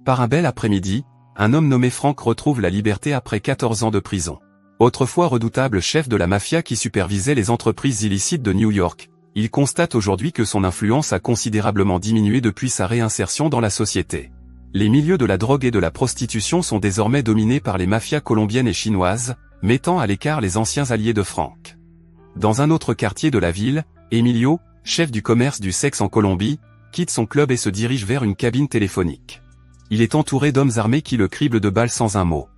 Par un bel après-midi, un homme nommé Frank retrouve la liberté après 14 ans de prison. Autrefois redoutable chef de la mafia qui supervisait les entreprises illicites de New York, il constate aujourd'hui que son influence a considérablement diminué depuis sa réinsertion dans la société. Les milieux de la drogue et de la prostitution sont désormais dominés par les mafias colombiennes et chinoises, mettant à l'écart les anciens alliés de Frank. Dans un autre quartier de la ville, Emilio, chef du commerce du sexe en Colombie, quitte son club et se dirige vers une cabine téléphonique. Il est entouré d'hommes armés qui le criblent de balles sans un mot.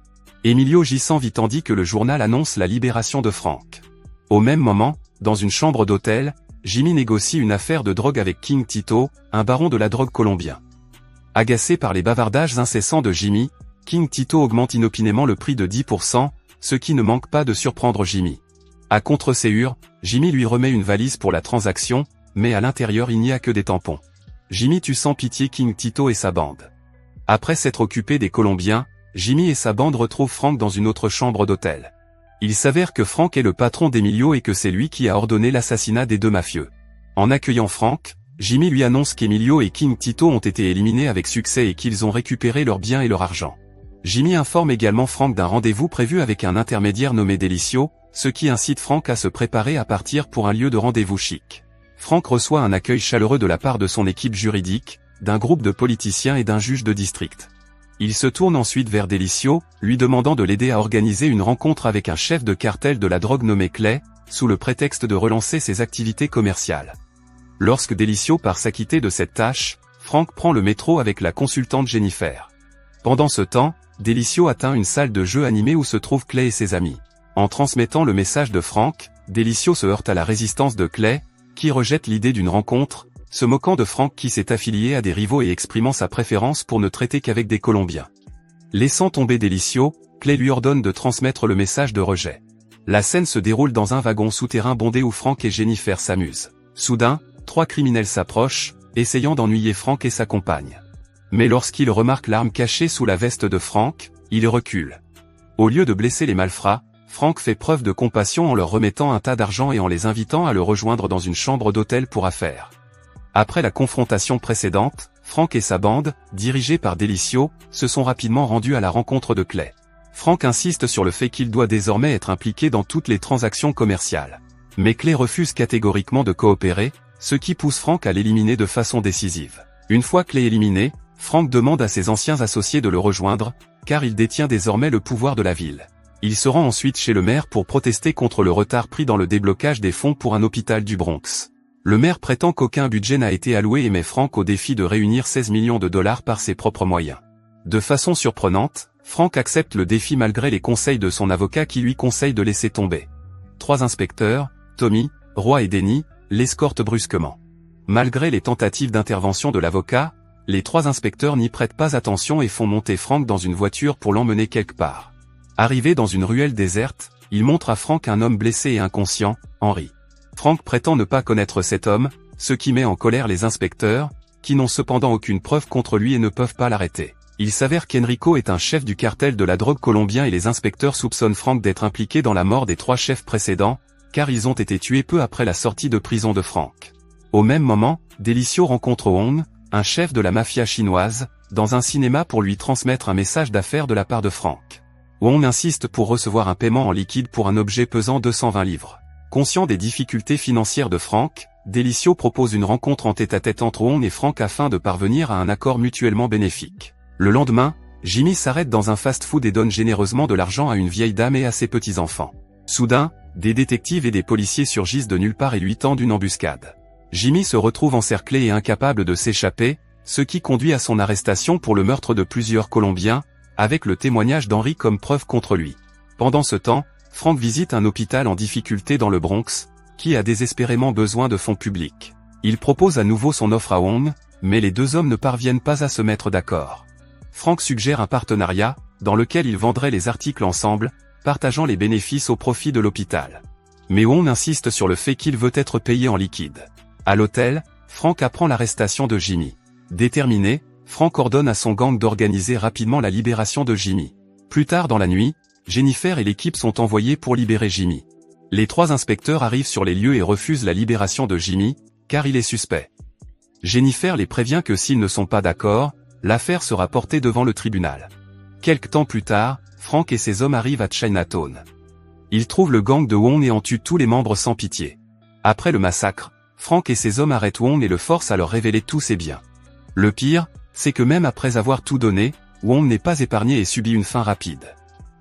Emilio gissant vit tandis que le journal annonce la libération de Frank. Au même moment, dans une chambre d'hôtel, Jimmy négocie une affaire de drogue avec King Tito, un baron de la drogue colombien. Agacé par les bavardages incessants de Jimmy, King Tito augmente inopinément le prix de 10%, ce qui ne manque pas de surprendre Jimmy. À contre-séhure, Jimmy lui remet une valise pour la transaction, mais à l'intérieur il n'y a que des tampons. Jimmy tue sans pitié King Tito et sa bande. Après s'être occupé des Colombiens, Jimmy et sa bande retrouvent Frank dans une autre chambre d'hôtel. Il s'avère que Frank est le patron d'Emilio et que c'est lui qui a ordonné l'assassinat des deux mafieux. En accueillant Frank, Jimmy lui annonce qu'Emilio et King Tito ont été éliminés avec succès et qu'ils ont récupéré leurs biens et leur argent. Jimmy informe également Frank d'un rendez-vous prévu avec un intermédiaire nommé Delicio, ce qui incite Frank à se préparer à partir pour un lieu de rendez-vous chic. Frank reçoit un accueil chaleureux de la part de son équipe juridique, d'un groupe de politiciens et d'un juge de district. Il se tourne ensuite vers Delicio, lui demandant de l'aider à organiser une rencontre avec un chef de cartel de la drogue nommé Clay, sous le prétexte de relancer ses activités commerciales. Lorsque Delicio part s'acquitter de cette tâche, Frank prend le métro avec la consultante Jennifer. Pendant ce temps, Delicio atteint une salle de jeu animée où se trouvent Clay et ses amis. En transmettant le message de Frank, Delicio se heurte à la résistance de Clay, qui rejette l'idée d'une rencontre, se moquant de Frank qui s'est affilié à des rivaux et exprimant sa préférence pour ne traiter qu'avec des Colombiens. Laissant tomber Delicio, Clay lui ordonne de transmettre le message de rejet. La scène se déroule dans un wagon souterrain bondé où Frank et Jennifer s'amusent. Soudain, 3 criminels s'approchent, essayant d'ennuyer Frank et sa compagne. Mais lorsqu'ils remarquent l'arme cachée sous la veste de Frank, ils reculent. Au lieu de blesser les malfrats, Frank fait preuve de compassion en leur remettant un tas d'argent et en les invitant à le rejoindre dans une chambre d'hôtel pour affaires. Après la confrontation précédente, Frank et sa bande, dirigés par Delicio, se sont rapidement rendus à la rencontre de Clay. Frank insiste sur le fait qu'il doit désormais être impliqué dans toutes les transactions commerciales. Mais Clay refuse catégoriquement de coopérer, ce qui pousse Frank à l'éliminer de façon décisive. Une fois Clay éliminé, Frank demande à ses anciens associés de le rejoindre, car il détient désormais le pouvoir de la ville. Il se rend ensuite chez le maire pour protester contre le retard pris dans le déblocage des fonds pour un hôpital du Bronx. Le maire prétend qu'aucun budget n'a été alloué et met Frank au défi de réunir 16 millions de dollars par ses propres moyens. De façon surprenante, Frank accepte le défi malgré les conseils de son avocat qui lui conseille de laisser tomber. 3 inspecteurs, Tommy, Roy et Denny, l'escortent brusquement. Malgré les tentatives d'intervention de l'avocat, les 3 inspecteurs n'y prêtent pas attention et font monter Frank dans une voiture pour l'emmener quelque part. Arrivé dans une ruelle déserte, il montre à Frank un homme blessé et inconscient, Henry. Frank prétend ne pas connaître cet homme, ce qui met en colère les inspecteurs, qui n'ont cependant aucune preuve contre lui et ne peuvent pas l'arrêter. Il s'avère qu'Enrico est un chef du cartel de la drogue colombien et les inspecteurs soupçonnent Frank d'être impliqué dans la mort des 3 chefs précédents, car ils ont été tués peu après la sortie de prison de Frank. Au même moment, Delicio rencontre Wong, un chef de la mafia chinoise, dans un cinéma pour lui transmettre un message d'affaires de la part de Frank. Wong insiste pour recevoir un paiement en liquide pour un objet pesant 220 livres. Conscient des difficultés financières de Frank, Delicio propose une rencontre en tête-à-tête entre Wong et Frank afin de parvenir à un accord mutuellement bénéfique. Le lendemain, Jimmy s'arrête dans un fast-food et donne généreusement de l'argent à une vieille dame et à ses petits-enfants. Soudain, des détectives et des policiers surgissent de nulle part et lui tendent une embuscade. Jimmy se retrouve encerclé et incapable de s'échapper, ce qui conduit à son arrestation pour le meurtre de plusieurs Colombiens, avec le témoignage d'Henry comme preuve contre lui. Pendant ce temps, Frank visite un hôpital en difficulté dans le Bronx, qui a désespérément besoin de fonds publics. Il propose à nouveau son offre à Wong, mais les 2 hommes ne parviennent pas à se mettre d'accord. Frank suggère un partenariat, dans lequel ils vendraient les articles ensemble, partageant les bénéfices au profit de l'hôpital. Mais Wong insiste sur le fait qu'il veut être payé en liquide. À l'hôtel, Frank apprend l'arrestation de Jimmy. Déterminé, Frank ordonne à son gang d'organiser rapidement la libération de Jimmy. Plus tard dans la nuit, Jennifer et l'équipe sont envoyés pour libérer Jimmy. Les 3 inspecteurs arrivent sur les lieux et refusent la libération de Jimmy, car il est suspect. Jennifer les prévient que s'ils ne sont pas d'accord, l'affaire sera portée devant le tribunal. Quelque temps plus tard, Frank et ses hommes arrivent à Chinatown. Ils trouvent le gang de Wong et en tuent tous les membres sans pitié. Après le massacre, Frank et ses hommes arrêtent Wong et le forcent à leur révéler tous ses biens. Le pire, c'est que même après avoir tout donné, Wong n'est pas épargné et subit une fin rapide.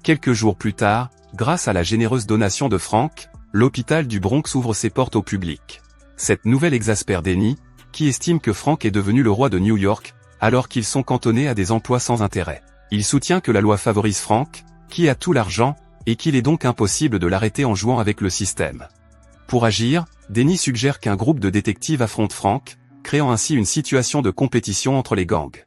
Quelques jours plus tard, grâce à la généreuse donation de Frank, l'hôpital du Bronx ouvre ses portes au public. Cette nouvelle exaspère Denny, qui estime que Frank est devenu le roi de New York, alors qu'ils sont cantonnés à des emplois sans intérêt. Il soutient que la loi favorise Frank, qui a tout l'argent, et qu'il est donc impossible de l'arrêter en jouant avec le système. Pour agir, Denny suggère qu'un groupe de détectives affronte Frank, créant ainsi une situation de compétition entre les gangs.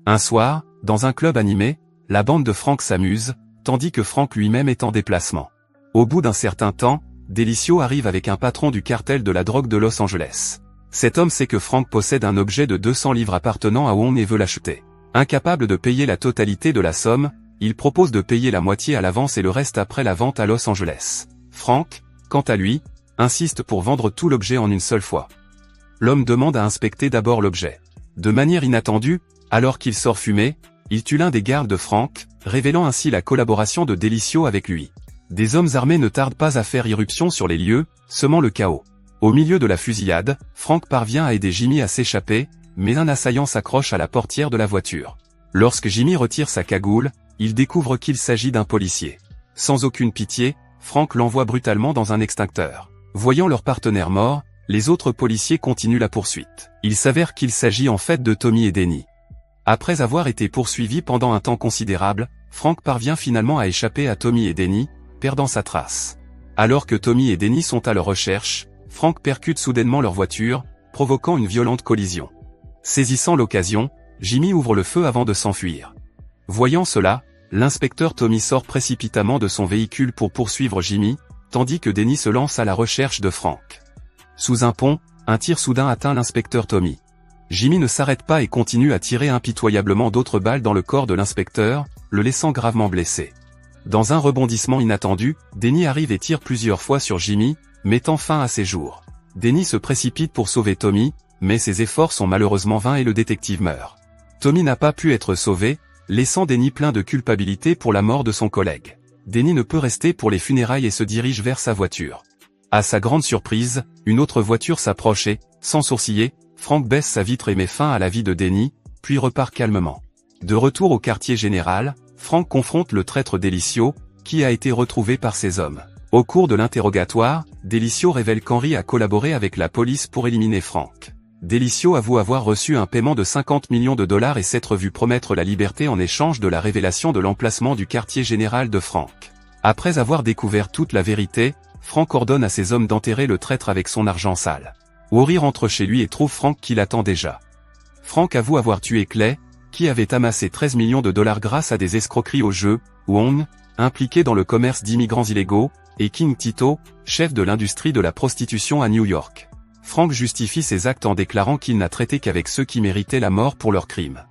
Un soir, dans un club animé, la bande de Frank s'amuse, tandis que Frank lui-même est en déplacement. Au bout d'un certain temps, Delicio arrive avec un patron du cartel de la drogue de Los Angeles. Cet homme sait que Frank possède un objet de 200 livres appartenant à Wong et veut l'acheter. Incapable de payer la totalité de la somme, il propose de payer la moitié à l'avance et le reste après la vente à Los Angeles. Frank, quant à lui, insiste pour vendre tout l'objet en une seule fois. L'homme demande à inspecter d'abord l'objet. De manière inattendue, alors qu'il sort fumer, il tue l'un des gardes de Frank, révélant ainsi la collaboration de Delicio avec lui. Des hommes armés ne tardent pas à faire irruption sur les lieux, semant le chaos. Au milieu de la fusillade, Frank parvient à aider Jimmy à s'échapper, mais un assaillant s'accroche à la portière de la voiture. Lorsque Jimmy retire sa cagoule, il découvre qu'il s'agit d'un policier. Sans aucune pitié, Frank l'envoie brutalement dans un extincteur. Voyant leur partenaire mort, les autres policiers continuent la poursuite. Il s'avère qu'il s'agit en fait de Tommy et Denny. Après avoir été poursuivis pendant un temps considérable, Frank parvient finalement à échapper à Tommy et Denny, perdant sa trace. Alors que Tommy et Denny sont à leur recherche, Frank percute soudainement leur voiture, provoquant une violente collision. Saisissant l'occasion, Jimmy ouvre le feu avant de s'enfuir. Voyant cela, l'inspecteur Tommy sort précipitamment de son véhicule pour poursuivre Jimmy, tandis que Denny se lance à la recherche de Frank. Sous un pont, un tir soudain atteint l'inspecteur Tommy. Jimmy ne s'arrête pas et continue à tirer impitoyablement d'autres balles dans le corps de l'inspecteur, le laissant gravement blessé. Dans un rebondissement inattendu, Denny arrive et tire plusieurs fois sur Jimmy, mettant fin à ses jours. Denny se précipite pour sauver Tommy, mais ses efforts sont malheureusement vains et le détective meurt. Tommy n'a pas pu être sauvé, laissant Denny plein de culpabilité pour la mort de son collègue. Denny ne peut rester pour les funérailles et se dirige vers sa voiture. À sa grande surprise, une autre voiture s'approche et, sans sourciller, Frank baisse sa vitre et met fin à la vie de Denny, puis repart calmement. De retour au quartier général, Frank confronte le traître Delicio, qui a été retrouvé par ses hommes. Au cours de l'interrogatoire, Delicio révèle qu'Henry a collaboré avec la police pour éliminer Frank. Delicio avoue avoir reçu un paiement de 50 millions de dollars et s'être vu promettre la liberté en échange de la révélation de l'emplacement du quartier général de Frank. Après avoir découvert toute la vérité, Frank ordonne à ses hommes d'enterrer le traître avec son argent sale. Henry rentre chez lui et trouve Frank qui l'attend déjà. Frank avoue avoir tué Clay, qui avait amassé 13 millions de dollars grâce à des escroqueries au jeu, Wong, impliqué dans le commerce d'immigrants illégaux, et King Tito, chef de l'industrie de la prostitution à New York. Frank justifie ses actes en déclarant qu'il n'a traité qu'avec ceux qui méritaient la mort pour leurs crimes.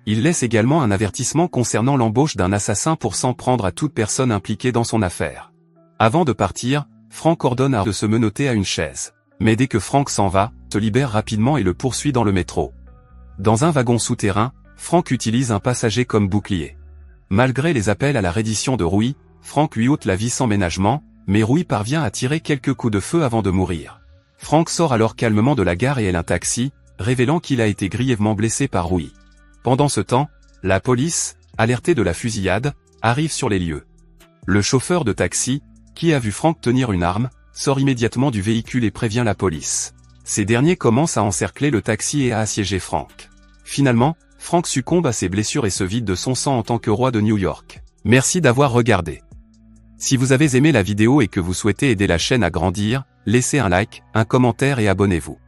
Il laisse également un avertissement concernant l'embauche d'un assassin pour s'en prendre à toute personne impliquée dans son affaire. Avant de partir, Frank ordonne à de se menotter à une chaise. Mais dès que Frank s'en va, se libère rapidement et le poursuit dans le métro. Dans un wagon souterrain, Frank utilise un passager comme bouclier. Malgré les appels à la reddition de Rui, Frank lui ôte la vie sans ménagement, mais Rui parvient à tirer quelques coups de feu avant de mourir. Frank sort alors calmement de la gare et elle un taxi, révélant qu'il a été grièvement blessé par Rui. Pendant ce temps, la police, alertée de la fusillade, arrive sur les lieux. Le chauffeur de taxi, qui a vu Frank tenir une arme, sort immédiatement du véhicule et prévient la police. Ces derniers commencent à encercler le taxi et à assiéger Frank. Finalement, Frank succombe à ses blessures et se vide de son sang en tant que roi de New York. Merci d'avoir regardé. Si vous avez aimé la vidéo et que vous souhaitez aider la chaîne à grandir, laissez un like, un commentaire et abonnez-vous.